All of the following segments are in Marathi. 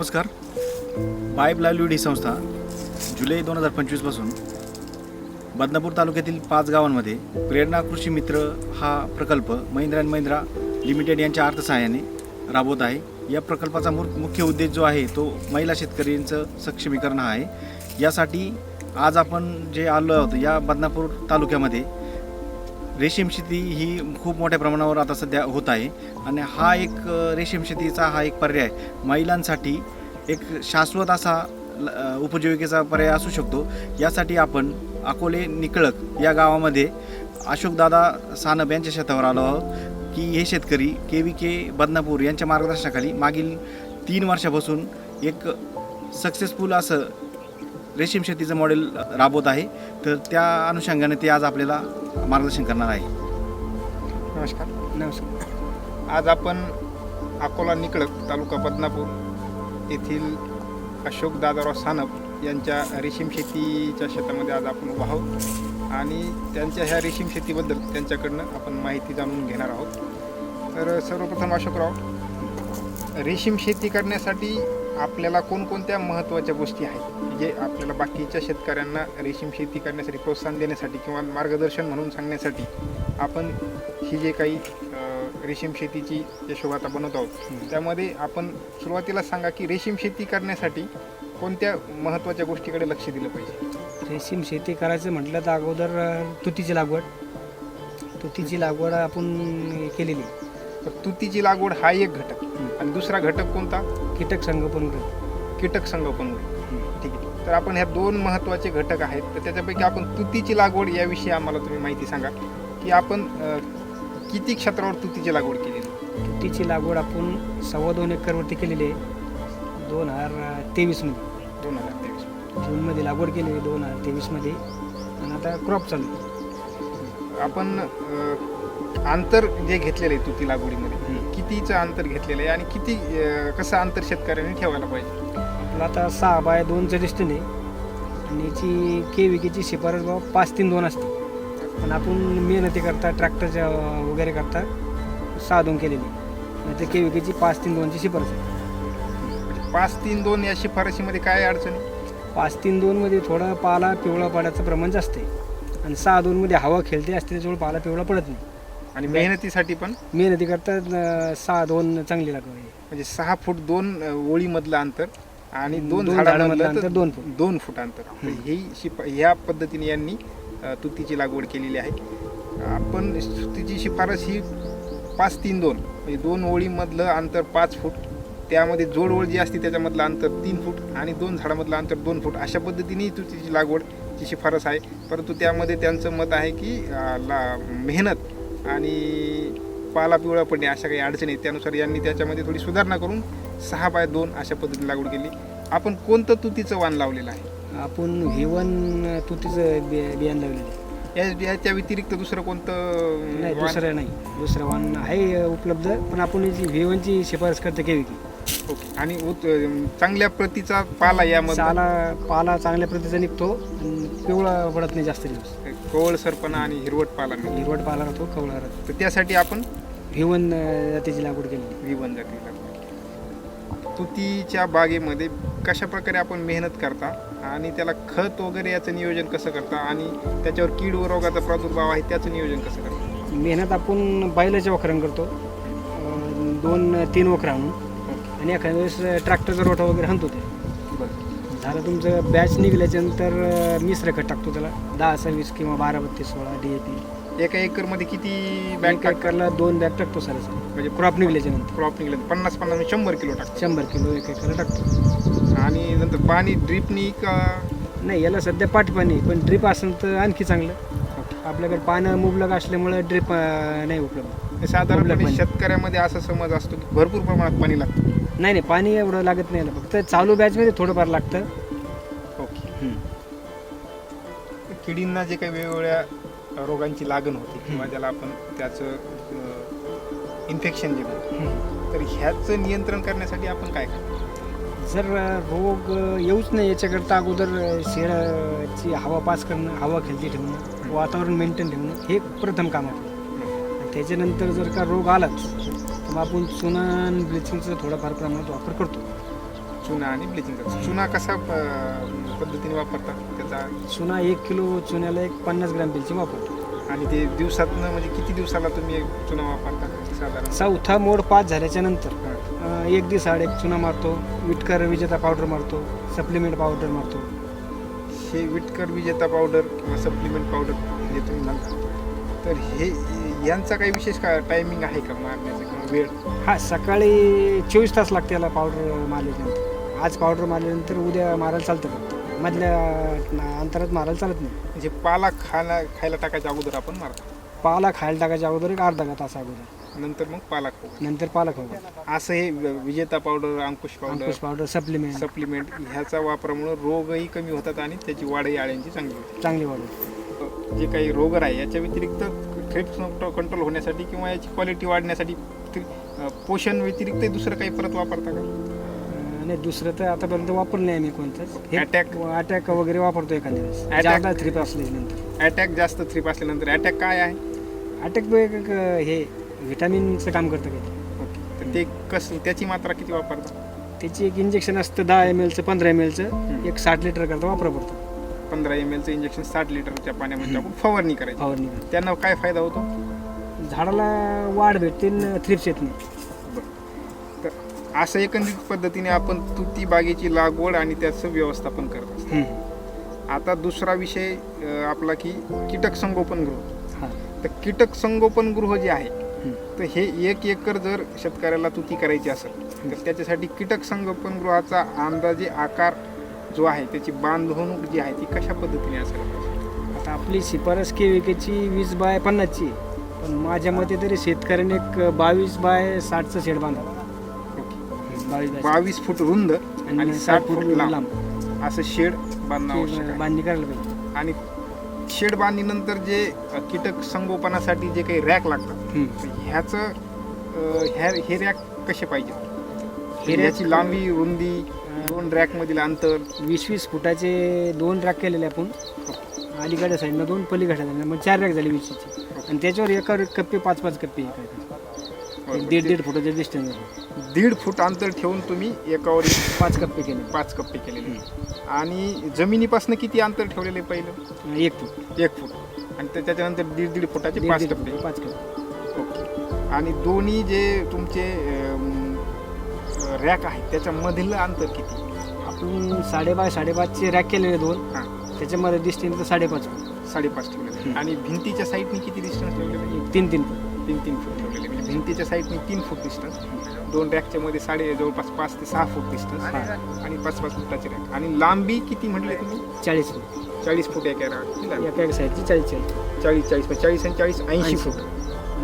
नमस्कार. पाईप लाईव्हलीहूड ही संस्था जुलै 2025 पासून बदनापूर तालुक्यातील 5 गावांमध्ये प्रेरणा कृषी मित्र हा प्रकल्प महिंद्रा अँड महिंद्रा लिमिटेड यांच्या अर्थसहाय्याने राबवत आहे. या प्रकल्पाचा मुख्य उद्देश जो आहे तो महिला शेतकऱ्यांचं सक्षमीकरण हा आहे. यासाठी आज आपण जे आलो आहोत या बदनापूर तालुक्यामध्ये रेशीम शेती ही खूप मोठ्या प्रमाणावर आता सध्या होत आहे आणि हा एक रेशीम शेतीचा हा एक पर्याय महिलांसाठी एक शाश्वत असा उपजीविकेचा पर्याय असू शकतो. यासाठी आपण अकोले निकळक या गावामध्ये अशोकदादा सानप यांच्या शेतावर आलो आहोत की हे शेतकरी KVK बदनापूर यांच्या मार्गदर्शनाखाली मागील 3 वर्षापासून एक सक्सेसफुल असं रेशीम शेतीचं मॉडेल राबवत आहे. तर त्या अनुषंगाने ते आज आपल्याला मार्गदर्शन करणार आहे. नमस्कार. आज आपण अकोला निकळक तालुका बदनापूर येथील अशोक दादाराव सानप यांच्या रेशीम शेतीच्या शेतामध्ये आज आपण उभा आहोत आणि त्यांच्या ह्या रेशीम शेतीबद्दल त्यांच्याकडनं आपण माहिती जाणून घेणार आहोत. तर सर्वप्रथम अशोकराव, रेशीम शेती करण्यासाठी आपल्याला कोणकोणत्या महत्त्वाच्या गोष्टी आहेत जे आपल्याला बाकीच्या शेतकऱ्यांना रेशीम शेती करण्यासाठी प्रोत्साहन देण्यासाठी किंवा मार्गदर्शन म्हणून सांगण्यासाठी आपण ही जे काही रेशीम शेतीची यशोगाथा बनवत आहोत त्यामध्ये आपण सुरुवातीला सांगा की रेशीम शेती करण्यासाठी कोणत्या महत्त्वाच्या गोष्टीकडे लक्ष दिलं पाहिजे? रेशीम शेती करायचं म्हटलं तर अगोदर तुतीची लागवड आपण केलेली. तर तुतीची लागवड हा एक घटक आणि दुसरा घटक कोणता? कीटक संगोपन. ठीक आहे. तर आपण ह्या 2 महत्त्वाचे घटक आहेत. तर त्याच्यापैकी आपण तुतीची लागवड याविषयी आम्हाला तुम्ही माहिती सांगा की आपण किती क्षेत्रावर तुतीची लागवड केलेली? तुतीची लागवड आपण 2.25 एकरवरती केलेली आहे 2023 मध्ये. 2023 जूनमध्ये लागवड केली 2023 मध्ये आणि आता क्रॉप चालू आहे. आपण अंतर जे घेतलेलं आहे तुती लागवडीमध्ये कितीचं अंतर घेतलेलं आहे आणि किती कसं अंतर शेतकऱ्यांनी ठेवायला पाहिजे? आपलं आता 6x2चं डिस्टन्स आहे आणि याची KVKची शिफारस 5-3-2 असते. पण आपण मेहनती करता ट्रॅक्टरच्या वगैरे करता 6-2 केलेली नाही तर KVKची 5-3-2ची शिफारस आहे. 5-3-2 या शिफारशीमध्ये काय अडचण आहे? 5-3-2 मध्ये थोडं पाला पिवळा पडायचं प्रमाण जास्त आहे आणि 6-2 मध्ये हवा खेळते असते त्याच्यामुळे पाला पिवळा पडत नाही. आणि मेहनतीसाठी पण मेहनती करता 6-2 चांगली लागवड आहे. म्हणजे 6 फूट 2 ओळीमधलं अंतर आणि 2 झाडामधलं झाडामधलं अंतर 2 फूट. 2 फूट अंतर. ही ह्या पद्धतीने यांनी तुतीची लागवड केलेली आहे. आपण तुतीची शिफारस ही 5-3-2 म्हणजे 2 ओळीमधलं अंतर 5 फूट, त्यामध्ये जोड ओळ जी असते त्याच्यामधलं अंतर 3 फूट आणि 2 झाडामधलं अंतर 2 फूट अशा पद्धतीने तुतीची लागवडची शिफारस आहे. परंतु त्यामध्ये त्यांचं मत आहे की मेहनत आणि पाला पिवळा पडणे अशा काही अडचणी आहेत. त्यानुसार यांनी त्याच्यामध्ये थोडी सुधारणा करून 6x2 अशा पद्धतीने लागवड केली. आपण कोणतं तुतीचं वाण लावलेलं आहे? आपण V1 तुतीचं बियाणं लावलेलं आहे. याच्या व्यतिरिक्त दुसरं कोणतं नाही, वाण? दुसरं वाण आहे उपलब्ध पण आपण जी V1ची शिफारस करतो KVK. ओके. आणि चांगल्या प्रतीचा पाला यामध्ये पाला चांगल्या प्रतीचा निघतो आणि पिवळा पडत नाही जास्त दिवस. कवळसरपणा आणि हिरवट पाला मिळतो. हिरवट पाला राहतो कवळा राहतो. तर त्यासाठी आपण V1 जातीची लागवड केलेली. V1 जाती लागवड. तुतीच्या बागेमध्ये कशा प्रकारे आपण मेहनत करता आणि त्याला खत वगैरे याचं नियोजन कसं करता आणि त्याच्यावर कीड व रोगाचा प्रादुर्भाव आहे त्याचं नियोजन कसं करता? मेहनत आपण बैलाच्या वखरण करतो 2-3 वखरं आणून आणि एखाद्या वेळेस ट्रॅक्टरचा रोटा वगैरे हाणतो ते. बरं. झालं तुमचं बॅच निघाल्याच्यानंतर मिश्र खत टाकतो त्याला 10-20 किंवा 12-32-16 DAP. एका एकरमध्ये किती बॅग एक एकरला 2 बॅग टाकतो सर. म्हणजे क्रॉप निघाल्याच्यानंतर क्रॉप निघाले 50-50 100 किलो टाकतो. 100 किलो एक एकरला टाकतो. आणि नंतर पाणी ड्रिपनी का? नाही, याला सध्या पाणी पण ड्रिप असेल तर आणखी चांगलं. आपल्याकडे पाणी मुबलक असल्यामुळे ड्रिप नाही उपलब्ध. साधारणपणे शेतकऱ्यामध्ये असा समज असतो की भरपूर प्रमाणात पाणी लागतं. नाही, पाणी एवढं लागत नाही याला, फक्त चालू बॅचमध्ये थोडंफार लागतं. ओके. किडींना जे काही वेगवेगळ्या रोगांची लागण होते किंवा ज्याला आपण त्याचं इन्फेक्शन जे म्हणतो, तर ह्याचं नियंत्रण करण्यासाठी आपण काय करतो? जर रोग येऊच नाही याच्याकरता अगोदर शेळाची हवा पास करणं, हवा खेळती ठेवणं, वातावरण मेंटेन ठेवणं हे प्रथम काम आहे. त्याच्यानंतर जर का रोग आलाच तर आपण चुना आणि ब्लिचिंगचा थोडाफार प्रमाणात वापर करतो. चुना आणि ब्लिचिंगचा. चुना कसा पद्धतीने वापरतात त्याचा, चुना 1 किलो चुन्याला एक 50 ग्रॅम ब्लिचिंग वापरतो. आणि ते दिवसातनं म्हणजे किती दिवसाला तुम्ही चुना वापरता साधारण? चौथा मोड पास झाल्याच्या नंतर हां. 1 दिवस आड एक चुना मारतो, विटकर विजेता पावडर मारतो, सप्लिमेंट पावडर मारतो. हे विटकर विजेता पावडर किंवा सप्लिमेंट पावडर जे तुम्ही म्हणता, तर हे यांचा काही विशेष का टायमिंग आहे का मारण्याचा किंवा वेळ? हा, सकाळी 24 तास लागते याला पावडर मारल्यानंतर. आज पावडर मारल्यानंतर उद्या मारायला चालतं, फक्त मधल्या अंतरात मारायला चालत नाही. म्हणजे पाला खायला टाकायच्या अगोदर आपण मारतो, पाला खायला टाकायच्या अगोदर एक अर्धा तास अगोदर, नंतर मग पाला खाऊ. नंतर पाला खाऊ. असं हे विजेता पावडर, अंकुश अंकुश पावडर, सप्लिमेंट सप्लिमेंट ह्याचा वापरामुळे रोगही कमी होतात आणि त्याची वाढही आळ्यांची चांगली होते. चांगली वाढ. जे काही रोगर आहे याच्या व्यतिरिक्त थ्रिप्स कंट्रोल होण्यासाठी किंवा याची क्वालिटी वाढण्यासाठी पोषण व्यतिरिक्त दुसरं काही परत वापरता का? आणि दुसरं तर आतापर्यंत वापरलं नाही मी कोणतंच. अटॅक वगैरे वापरतो एखाद्या वेळेस, Attack? जादा थ्रिप असल्यानंतर. अटॅक जास्त थ्रिप असल्यानंतर अटॅक काय आहे? अटॅक हे व्हिटॅमिनचं काम करतं काही. ओके, तर ते कसं, त्याची मात्रा किती वापरता? त्याची एक इंजेक्शन असतं 10 ml 15 ml एक 60 लिटर करता वापरा पडतो. 15 ml इंजेक्शन 60 लिटरच्या पाण्यामध्ये टाकून फवारणी करायची. फवारणी त्यांना काय फायदा होतो? झाडाला वाढ भेटते, थ्रिप्स येत नाही. तर असं एकंदरीत पद्धतीने आपण तुती बागेची लागवड आणि त्याचं व्यवस्थापन करत असतो. आता दुसरा विषय आपला की कीटक संगोपनगृह. हां. तर कीटक संगोपनगृह जे आहे, तर हे 1 एकर जर शेतकऱ्याला तुती करायची असेल तर त्याच्यासाठी कीटक संगोपनगृहाचा अंदाजे आकार जो आहे, त्याची बांधवणूक जी आहे ती कशा पद्धतीने असेल? आता आपली शिफारस KVKची 20 बाय 50ची, पण माझ्या मते तरी शेतकऱ्याने एक 22 बाय 60चं शेड बांधावं. 22 फूट रुंद आणि 60 फूट लांब असं शेड बांधणं आवश्यक आहे. बांधणी करायला पाहिजे. आणि शेड बांधणीनंतर जे कीटक संगोपनासाठी जे काही रॅक लागतात, ह्याचं हे रॅक कसे पाहिजे? ह्याची लांबी, रुंदी, 2 रॅक मधील अंतर 20-20 फुटाचे 2 रॅक केलेले आपण. अलीकडच्या साईडनं 2, पलीकडच्या साईडनं मग 4 रॅक झाले 20चे. आणि त्याच्यावर एकावर एक कप्पे 5-5 कप्पे 1.5 फुटाच्या डिस्टन्स 1.5 फूट अंतर ठेवून तुम्ही एकावर 5 कप्पे केले. 5 कप्पे केलेले. आणि जमिनीपासून किती अंतर ठेवलेले पहिलं? 1 फूट 1 फूट. आणि त्याच्यानंतर 1.5 फुटाचे 5 कप्पे. 5 कप्पे. ओके. आणि दोन्ही जे तुमचे रॅक आहेत त्याच्यामधलं अंतर किती? आपण 5.5 रॅक केलेले 2. हां. त्याच्यामध्ये डिस्टन्स 5.5 फूट. 5.5 ठेवलेले. आणि भिंतीच्या साईडने किती डिस्टन्स ठेवलेले? 3 फूट. 3 फूट ठेवलेले. म्हणजे भिंतीच्या साईडने 3 फूट डिस्टन्स, 2 रॅकच्या मध्ये जवळपास 5 ते 6 फूट डिस्टन्स आणि 5-5 फुटाचे रॅक. आणि लांबी किती म्हटले तुम्ही? 40 फूट. 40 फूट एका रॅक. एका साईडची 40 40 आणि 80 फूट.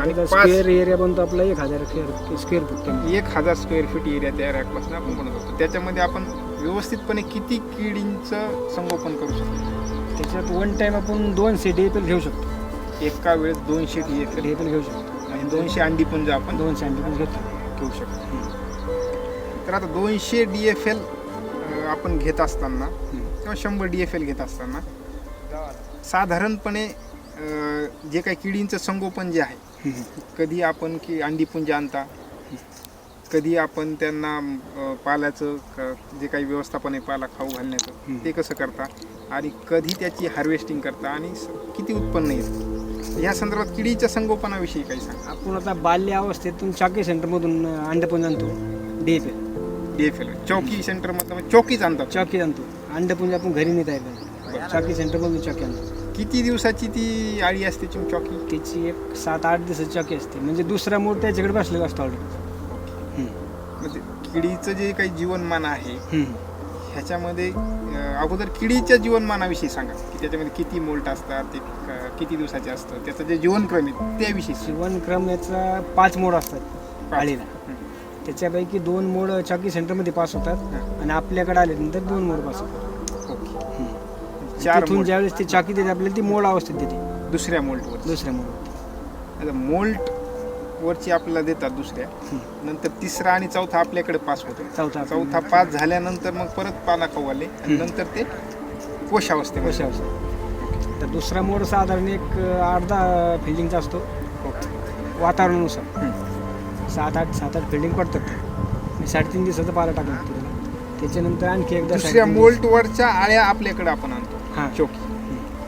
आणि स्क्वेअर एरिया बनतो आपला 1000 square foot. 1000 square feet area त्या रॅकपासून आपण बनवत होतो. त्याच्यामध्ये आपण व्यवस्थितपणे किती किडींचं संगोपन करू शकतो? त्याच्यात वन टाइम आपण 200 DFL घेऊ शकतो. एका वेळेस 200 DFL घेऊ शकतो. आणि 200 अंडीपुंज आपण 200 अंडी घेऊ शकतो. तर आता 200 DFL आपण घेत असताना किंवा 100 DFL घेत असताना साधारणपणे जे काही किडींचं संगोपन जे आहे, कधी आपण की अंडीपुंज आणता, कधी आपण त्यांना पाल्याचं जे काही व्यवस्थापन आहे पाला खाऊ घालण्याचं ते कसं करता, आणि कधी त्याची हार्वेस्टिंग करता आणि किती उत्पन्न येतं, या संदर्भात किडीच्या संगोपनाविषयी काही सांगा. आपण आता बाल्य अवस्थेतून चॉकी सेंटरमधून अंडपुंज आणतो. DFL चौकी सेंटरमधून चौकीच आणतात. चॉकी आणतो. अंडपुंज आपण घरी नाही तयार करतो. चॉकी सेंटरमधून चॉकी आणतो. किती दिवसाची ती आळी असते चौकी? त्याची एक 7-8 दिवसाची चॉकी असते. म्हणजे दुसरा मूड त्याच्याकडे बसलेला असतो ऑलरेडी. म्हणजे किडीचं जे काही जीवनमान आहे ह्याच्यामध्ये अगोदर किडीच्या जीवनमानाविषयी सांगा की त्याच्यामध्ये किती मोल्ट असतात, ते किती दिवसाचे असतं, त्याचं जे जीवनक्रम आहे त्याविषयी. जीवनक्रम याचा 5 मोड असतात आळीला. त्याच्यापैकी 2 मोड चॉकी सेंटरमध्ये पास होतात आणि आपल्याकडे आल्यानंतर 2 मोड पास होतात. तिथून ज्यावेळेस ती चॉकी देते आपल्याला ती मोड अवस्थेत देते दुसऱ्या मोल्टवर. आता मोल्ट वरची आपल्याला देतात दुसऱ्या, नंतर तिसरा आणि चौथा आपल्याकडे पास होतो. चौथा पास झाल्यानंतर मग परत पाला खाऊ आले आणि नंतर ते कोशावस्थे. तर दुसरा मोड साधारण एक 8-10 फिल्डिंगचा असतो वातावरणानुसार. 7-8 फिल्डिंग पडतात. 3.5 दिवसाचा पाला टाकला लागतो त्याला. त्याच्यानंतर आणखी एकदा दुसऱ्या 3.5 मोल्टवरच्या आळ्या आपल्याकडे आपण आणतो हां. चोकी.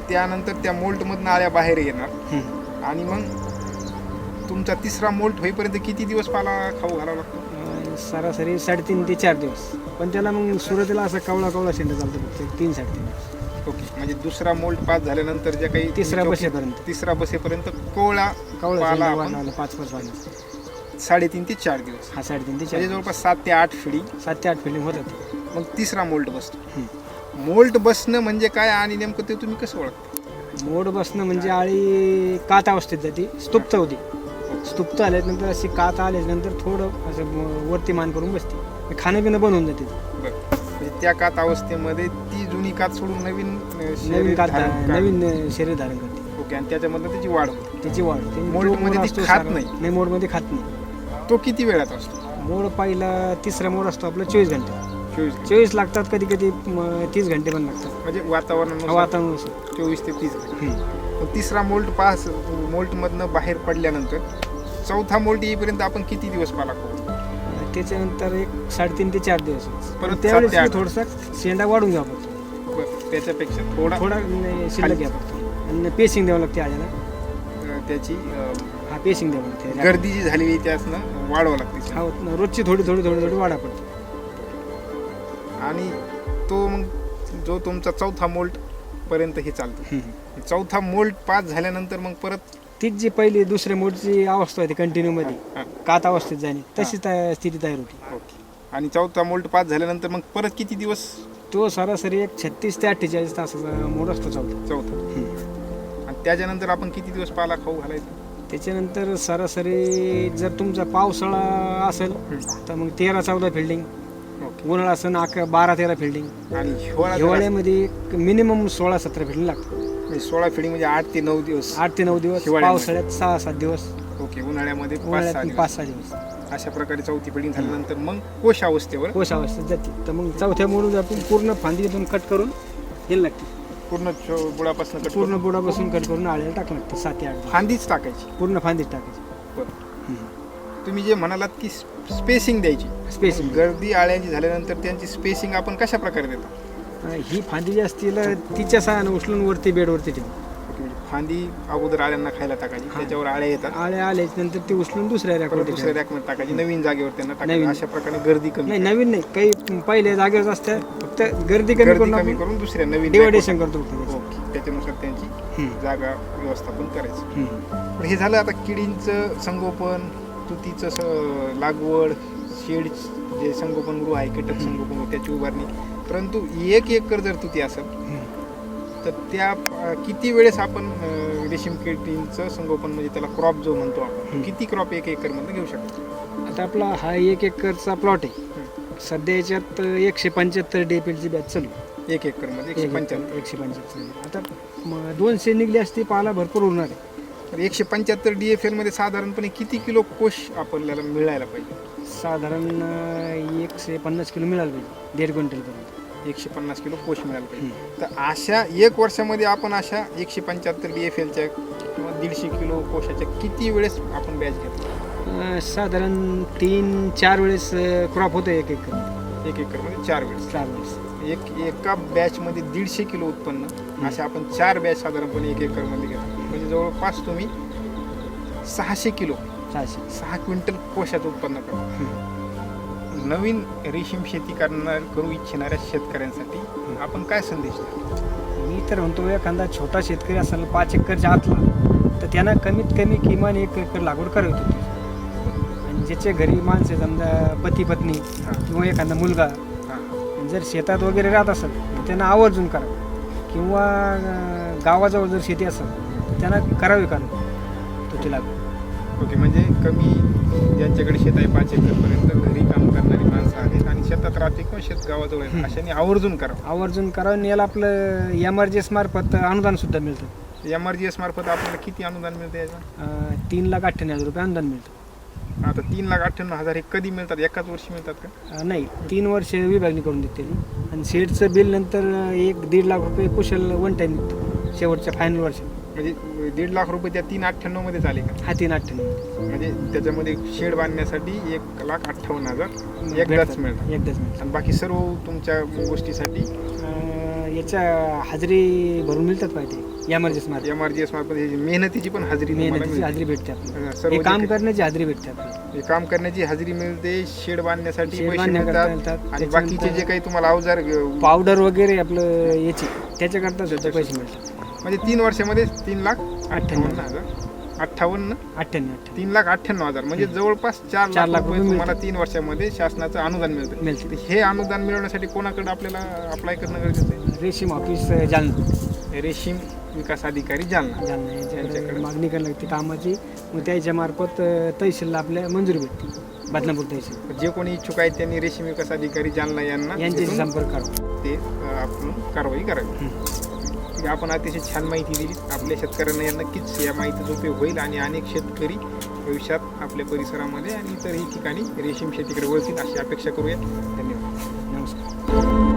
त्यानंतर त्या मोल्टमधनं आळ्या बाहेर येणार हम्म. आणि मग तुमचा तिसरा मोल्ट होईपर्यंत किती दिवस पाला खाऊ घालावा लागतो? सरासरी 3.5 ते 4 दिवस. पण त्याला मग सुरुवातीला असं कवळा शेंडा चालतो फक्त 3-3.5 दिवस. ओके, म्हणजे दुसरा मोल्ट पास झाल्यानंतर जे काही तिसरा चोकी- बसेपर्यंत तिसरा बसेपर्यंत कोवळा कवळा पाला शेंडा आपण वाढवला 5-5 वाढला. 3.5 ते 4 दिवस, हा 3.5 ते म्हणजे 4 जवळपास 7 ते 8 फिडिंग. 7 ते 8 फिलिंग होतात. मग तिसरा मोल्ट बसतो. मोल्ट बसणं म्हणजे काय आणि नेमकं ते तुम्ही कसं ओळखता? मोड बसणं म्हणजे आळी कात अवस्थेत जाते, स्तुप्त होती. स्तुप्त आल्यानंतर अशी कात आल्यानंतर थोडं असं वरती मान करून बसते, खाणं पिणं बंद होऊन जाते. बरं, म्हणजे त्या कात अवस्थेमध्ये ती जुनी कात सोडून नवीन नवीन कात धारण करते. नवीन शरीर धारण करते. ओके, आणि त्याच्यामधनं त्याची वाढ होते. त्याची वाढ मोल्डमध्ये ती खात नाही. मोडमध्ये खात नाही. तो किती वेळात असतो? मोड पहिला तिसरा मोड असतो आपला 24 घंटे. 24 लागतात, कधी कधी 30 घंटे पण लागतात. म्हणजे वातावरणानुसार वातावरण 24 ते 30 घंटे. मग तिसरा मोल्टमधनं बाहेर पडल्यानंतर चौथा मोल्ट येईपर्यंत आपण किती दिवस पाला खाऊ? त्याच्यानंतर एक 3.5 ते 4 दिवस. परत त्यावेळेस 7 ते 8. थोडंसं शेंडा वाढून घ्यावा पडतो, बरं, त्याच्यापेक्षा थोडा थोडा शिल्लक घ्यावा पडतो. आणि पेसिंग द्यावं लागते आळ्याला. त्याची हा पेसिंग द्यावं लागते. गर्दी जी झालेली आहे त्यातनं वाढवावं लागते. हा रोजची थोडी वाढा पडते. आणि तो मग जो तुमचा चौथा मोल्ट पर्यंत हे चालतं. चौथा मोल्ट पास झाल्यानंतर मग परत तीच जी पहिली दुसऱ्या मोडची अवस्था होती कंटिन्यू मध्ये हां. कात अवस्थेत जाणे, तशी स्थिती तयार होती. ओके, आणि चौथा मोल्ट पास झाल्यानंतर मग परत किती दिवस? तो सरासरी एक 36 ते 48 तासाचा मोड असतो चौथा. आणि त्याच्यानंतर आपण किती दिवस पाला खाऊ घालायचा? त्याच्यानंतर सरासरी जर तुमचा पावसाळा असेल तर मग 13-14 फिल्डिंग, ओके, उन्हाळा असेल 11-13 फिल्डिंग, आणि हिवाळा जर हिवाळ्यामध्ये मिनिमम 16-17 फिल्डिंग लागतात. म्हणजे 16 फिडिंग म्हणजे 8 ते 9 दिवस. 8 ते 9 दिवस, हिवाळ्यामध्ये. पावसाळ्यात 6-7 दिवस, ओके, उन्हाळ्यामध्ये 5-6 उन्हाळ्यात दिवस. 5-6 दिवस. अशा प्रकारे चौथी फिडिंग झाल्यानंतर मग कोश अवस्थेवर कोश अवस्थेत जाते. तर मग चौथ्या मोडून आपण पूर्ण फांदीतून कट करून हे लागते, पूर्ण बुडापासून कट पूर्ण बुडापासून कट करून आळ्याला टाकलं लागतं. 7 ते 8 दिवस फांदीच टाकायची. पूर्ण फांदीत टाकायची. बरं. तुम्ही जे म्हणालात की स्पेसिंग द्यायची, स्पेसिंग गर्दी आळ्यांची झाल्यानंतर त्यांची स्पेसिंग आपण कशा प्रकारे देतो? ही फांदी जी असते तिच्या सहाय्यानं उचलून वरती बेडवरती ठेवू. ओके, म्हणजे फांदी अगोदर आळ्यांना खायला टाकायची, त्याच्यावर आळ्या येतात, आळ्या आल्याच्या नंतर ती उचलून दुसऱ्या परत रॅकवरती दुसऱ्या ठेवायची. रॅकमध्ये टाकायची, नवीन जागेवर त्यांना टाकायची. नवीन. अशा प्रकारे गर्दी कमी नाही नवीन नाही, काही पहिले जागेवर असतात, फक्त गर्दी कमी गर्दी करून कमी आपण करून दुसऱ्या नवीन डिवायडेशन rack करतो. वर- ओके, त्याच्यानुसार त्यांची जागा व्यवस्थापन करायचं. हम्म. पण हे झालं आता किडींचं संगोपन, तुतीचं लागवड, शेड जे संगोपन गृह आहे, कीटक संगोपन त्याची उभारणी. परंतु 1 एकर जर तुती असेल तर त्या किती वेळेस आपण रेशीम किडींचं संगोपन म्हणजे त्याला क्रॉप जो म्हणतो आपण, किती क्रॉप 1 एकरमध्ये घेऊ शकतो? आता आपला हा 1 एकरचा प्लॉट आहे. सध्या याच्यात 175 DAPLची बॅच चालू आहे. 1 एकरमध्ये 175. 175. आता 200 निघली असती पाला भरपूर उरणार आहे. 175 DFL मध्ये साधारणपणे किती किलो कोश आपल्याला मिळायला पाहिजे? साधारण 150 किलो मिळालं पाहिजे, 1.5 क्विंटलपर्यंत. 150 किलो कोश मिळायला पाहिजे. तर अशा 1 वर्षामध्ये आपण अशा 175 DFLच्या किंवा 150 किलो कोशाच्या किती वेळेस आपण बॅच घेतो? साधारण 3-4 वेळेस क्रॉप होतो 1 एकर. 1 एकरमध्ये 4 वेळेस. 4 वेळेस. एका बॅचमध्ये 150 किलो उत्पन्न अशा आपण 4 बॅच साधारणपणे 1 एकरमध्ये घेतो. म्हणजे जवळपास तुम्ही 600 किलो 6 क्विंटल कोशाचं उत्पन्न करतो. नवीन रेशीम शेती करू इच्छिणाऱ्या शेतकऱ्यांसाठी आपण काय संदेश द्याल? मी तर म्हणतो एखादा छोटा शेतकरी असेल 5 एकरच्या आतला, तर त्यांना कमीत कमी किमान 1 एकर लागवड करावी होती. आणि ज्याच्या घरी माणसं समजा पती पत्नी किंवा एखादा मुलगा जर शेतात वगैरे राहत असेल तर त्यांना आवर्जून करा. किंवा गावाजवळ जर शेती असेल तर त्यांना करावी तुती लागवड. ओके, म्हणजे कमी ज्यांच्याकडे शेत आहे 5 एकरपर्यंत घरी काम करणारी माणसं आहेत आणि शेतात राहते किंवा शेत गावाजवळ आहेत, अशाने आवर्जून करावं. आवर्जून करावं. याला आपलं MRGS मार्फत अनुदान सुद्धा मिळतं. MRGS मार्फत आपल्याला किती अनुदान मिळतं याचं? 3,98,000 रुपये अनुदान मिळतं. आता 3,98,000 हे कधी मिळतात? एकाच वर्षी मिळतात का? नाही, 3 वर्ष विभागणी करून देते. आणि शेडचं बिल नंतर 1-1.5 लाख रुपये कुशल वन टाईम निघतो शेवटच्या फायनल वर्षात. म्हणजे 1.5 लाख रुपये त्या 398 मध्ये आले का? हा 398 म्हणजे त्याच्यामध्ये शेड बांधण्यासाठी 1,58,000 एकदाच मिळतात एकदाच मिळतात. आणि बाकी सर्व तुमच्या गोष्टीसाठी याच्या हजेरी भरून मिळतात पाहिजे एमर्जन्सी मध्ये MRGS मार्फत ही मेहनतीची पण हजेरी तुम्हाला मेहनतीची मिळते. हजेरी भेटते आपल्याला. सर्व हे जे काम काही- करण्याची हजेरी भेटते आपल्याला. हे काम करण्याची हजेरी मिळते, शेड बांधण्यासाठी शेड पैसे बांधण्याकरता मिळतात मिळतात. आणि बाकीचे जे त्याच्यानंतर काही तुम्हाला अवजार पावडर वगैरे आपलं याची त्याच्याकरता सुद्धा पैसे मिळतात. म्हणजे 3 वर्षामध्ये 3,58,000 58 98 3,98,000 म्हणजे जवळपास 4 4 लाख लाख रुपये रुपये तुम्हाला 3 वर्षामध्ये शासनाचं अनुदान मिळतं. मिळते. तर हे अनुदान मिळवण्यासाठी कोणाकडे आपल्याला अप्लाय करणं गरजेचं आहे? रेशीम ऑफिस जालना रेशीम विकास अधिकारी जालना जालना याच्याकडे यांच्याकडे. मागणी करायला लागते कामाची. मग त्याच्या मार्फत तहसीलला आपल्या मंजुरी भेटते बदनापूर तहसील. जे कोणी इच्छुक आहेत त्यांनी रेशीम विकास अधिकारी जालना यांना यांच्याशी भेटून संपर्क करावा. ते आपण कारवाई करावी. ठीक आहे, आपण अतिशय छान माहिती दिली. आपल्या शेतकऱ्यांना या नक्कीच या माहितीचा उपयोग होईल आणि अनेक शेतकरी भविष्यात आपल्या परिसरामध्ये आणि इतरही ठिकाणी रेशीम शेतीकडे वळतील अशी अपेक्षा करूया. धन्यवाद. नमस्कार.